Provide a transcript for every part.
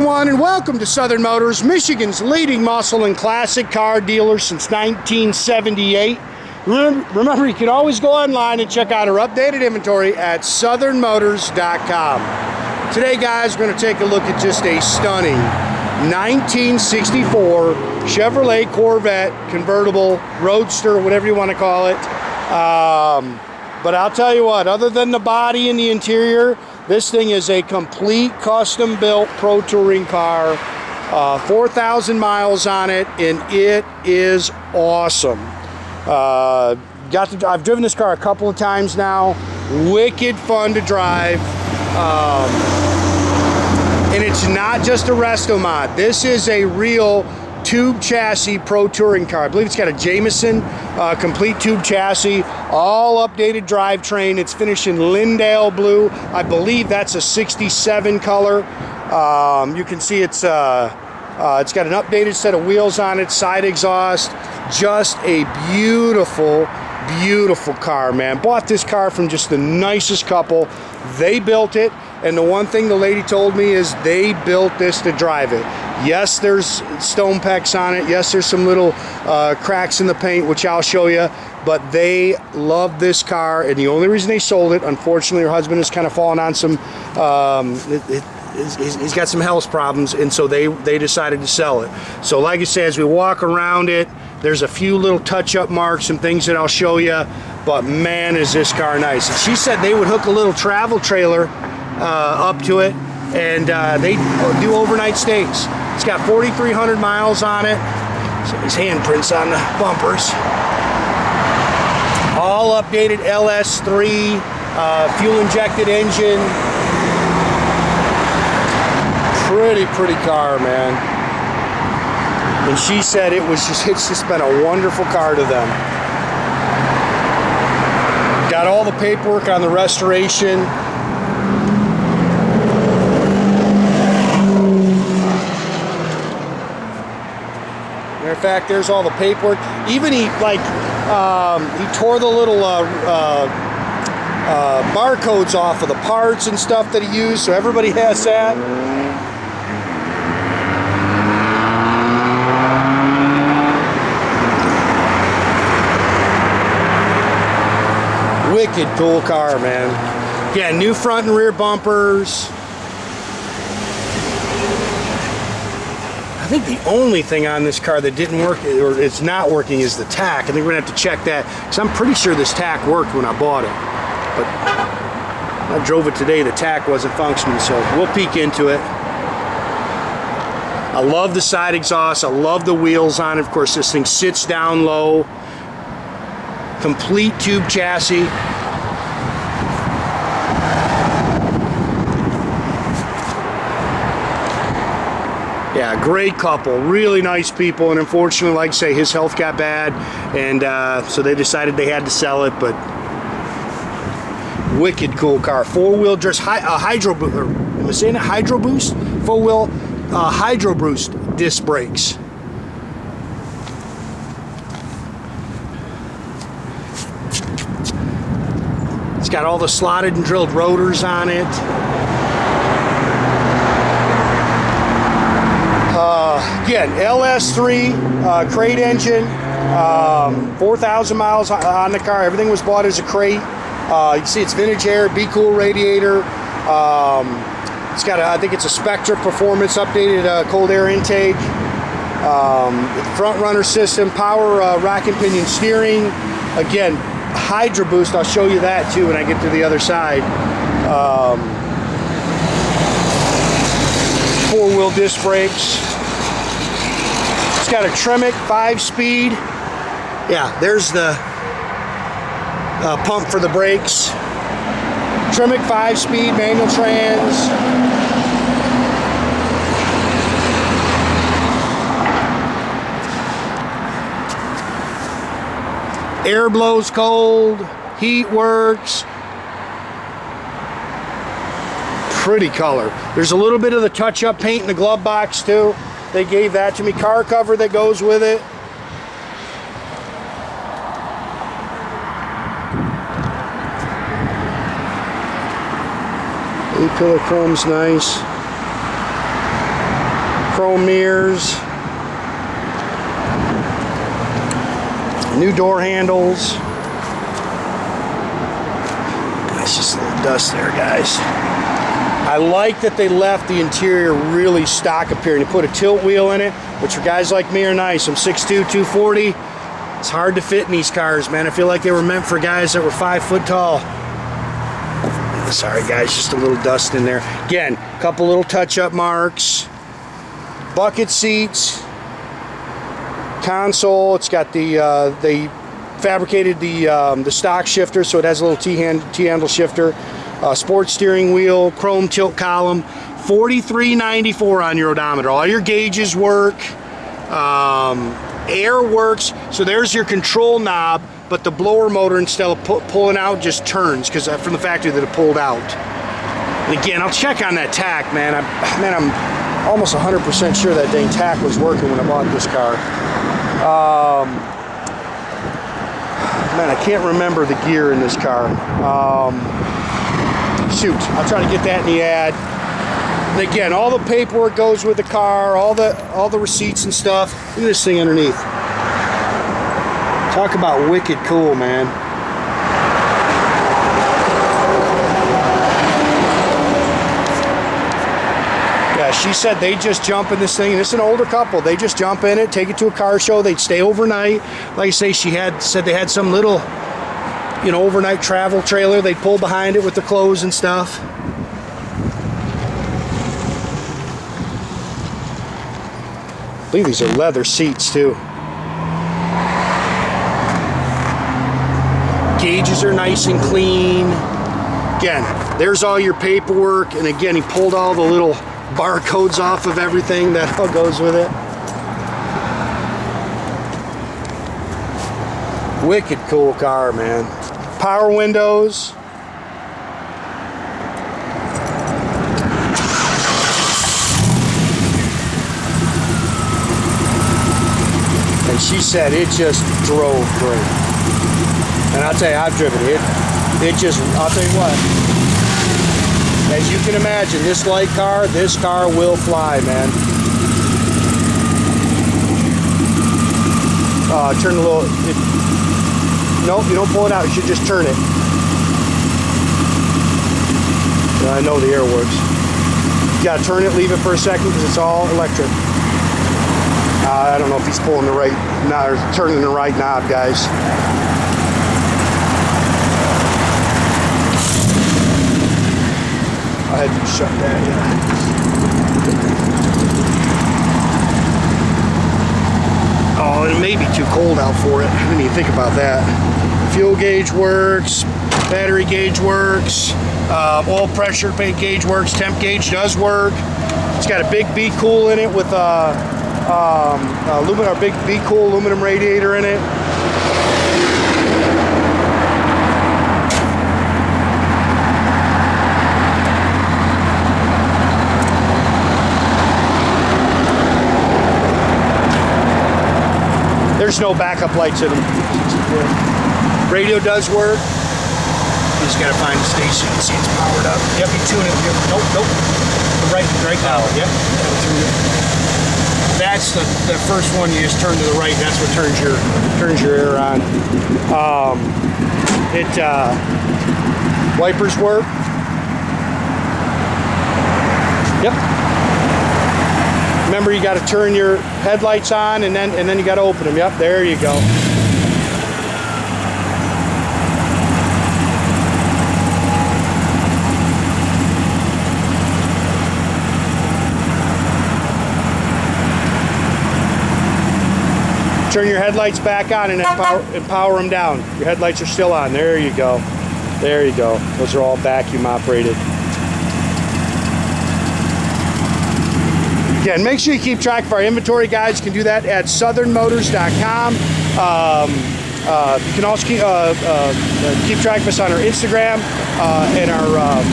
everyone, and welcome to Southern Motors, Michigan's leading muscle and classic car dealer since 1978. Remember, you can always go online and check out our updated inventory at southernmotors.com. Today, guys, we're going to take a look at just a stunning 1964 Chevrolet Corvette convertible, roadster, whatever you want to call it. But I'll tell you what, other than the body and the interior, this thing is a complete custom-built Pro Touring car. 4,000 miles on it, and it is awesome. I've driven this car a couple of times now. Wicked fun to drive. And it's not just a resto mod. This is a real tube chassis Pro Touring car. I believe it's got a Jaimeson complete tube chassis, all updated drivetrain. It's finished in Lynndale blue. I believe that's a 67 color. You can see it's got an updated set of wheels on it, side exhaust. Just a beautiful, beautiful car, man. Bought this car from just the nicest couple. They built it, and the one thing the lady told me is they built this to drive it. Yes, there's stone pecks on it. Yes, there's some little cracks in the paint, which I'll show you. But they love this car, and the only reason they sold it, unfortunately, her husband has kind of fallen on some, he's got some health problems, and so they decided to sell it. So like I say, as we walk around it, there's a few little touch-up marks and things that I'll show you, but man, is this car nice. And she said they would hook a little travel trailer up to it, and they do overnight stays. It's got 4,300 miles on it. So his handprints on the bumpers. All updated LS3, fuel-injected engine. Pretty car, man. And she said it's just been a wonderful car to them. Got all the paperwork on the restoration. Matter of fact, there's all the paperwork. Even he tore the little barcodes off of the parts and stuff that he used, so everybody has that. Wicked cool car, man. Yeah, new front and rear bumpers. I think the only thing on this car that didn't work, or it's not working, is the tach. I think we're gonna have to check that, because I'm pretty sure this tach worked when I bought it. But I drove it today, the tach wasn't functioning, so we'll peek into it. I love the side exhaust, I love the wheels on it. Of course, this thing sits down low. Complete tube chassis. Yeah, great couple, really nice people, and unfortunately, like I say, his health got bad, and so they decided they had to sell it. But wicked cool car, four-wheel just hydro boost, four-wheel hydro boost disc brakes. It's got all the slotted and drilled rotors on it. Again, LS3 crate engine, 4,000 miles on the car. Everything was bought as a crate. You can see it's vintage air, Be Cool radiator. It's got I think it's a Spectra Performance updated cold air intake. Front runner system, power rack and pinion steering. Again, Hydro Boost, I'll show you that too when I get to the other side. Four-wheel disc brakes. It's got a Tremec 5-speed. Yeah, there's the pump for the brakes. Tremec 5-speed, manual trans. Air blows cold, heat works. Pretty color. There's a little bit of the touch-up paint in the glove box too. They gave that to me. Car cover that goes with it. A-pillar chrome's nice. chrome mirrors, new door handles. It's just a little dust there, guys. I like that they left the interior really stock appearing. They put a tilt wheel in it, which for guys like me are nice. I'm 6'2", 240. It's hard to fit in these cars, man. I feel like they were meant for guys that were 5 foot tall. Sorry, guys, just a little dust in there. Again, a couple little touch-up marks. Bucket seats. Console. It's got they fabricated the stock shifter, so it has a little T-handle shifter. Sports steering wheel, chrome tilt column, $43.94 on your odometer. All your gauges work, air works. So there's your control knob, but the blower motor, instead of pulling out, just turns because from the factory that it pulled out. And again, I'll check on that tach, man. I'm almost 100% sure that dang tach was working when I bought this car. Man, I can't remember the gear in this car. Shoot, I'll try to get that in the ad. And again, all the paperwork goes with the car, all the receipts and stuff. Look at this thing underneath. Talk about wicked cool, man. Yeah, she said they just jump in this thing, and it's an older couple. They just jump in it, take it to a car show. They'd stay overnight. Like I say, she said they had some little, you know, overnight travel trailer. They'd pull behind it with the clothes and stuff. I believe these are leather seats too. Gauges are nice and clean. Again, there's all your paperwork, and again, he pulled all the little barcodes off of everything that all goes with it. Wicked cool car, man. Power windows. And she said it just drove great. And I'll tell you, I've driven it. It just, I'll tell you what, as you can imagine, this light car, this car will fly, man. Turn a little, nope, you don't pull it out, you should just turn it. I know the air works. You gotta turn it, leave it for a second, because it's all electric. I don't know if he's pulling the right, or turning the right knob, guys. I had to shut that, yeah. Oh, it may be too cold out for it. I didn't even think about that. Fuel gauge works, battery gauge works, oil pressure gauge works, temp gauge does work. It's got a big Be Cool in it with big Be Cool aluminum radiator in it. There's no backup lights in them. Radio does work. You just gotta find the station and see it's powered up. Yep, you tune it. Nope. Right now. Yep. That's the first one. You just turn to the right. That's what turns your air on. Wipers work. Yep. Remember, you got to turn your headlights on, and then you got to open them. Yep, there you go. Turn your headlights back on and then power them down. Your headlights are still on. There you go. There you go. Those are all vacuum operated. Again, make sure you keep track of our inventory, guys. You can do that at southernmotors.com. You can also keep track of us on our Instagram and our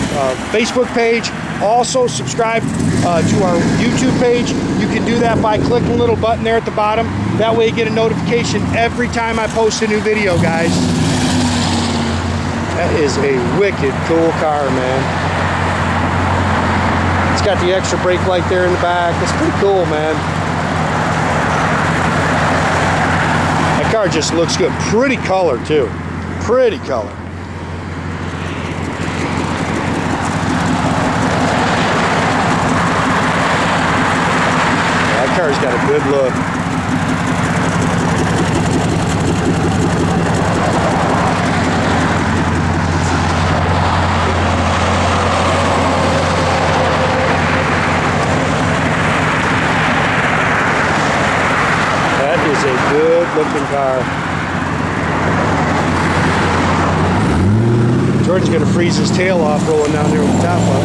Facebook page. Also, subscribe to our YouTube page. You can do that by clicking the little button there at the bottom. That way you get a notification every time I post a new video, guys. That is a wicked cool car, man. It's got the extra brake light there in the back. It's pretty cool, man. That car just looks good. Pretty color too. Pretty color. That car's got a good look. That is a good looking car. Jordan's gonna freeze his tail off rolling down there with the top up.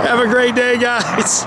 Have a great day, guys.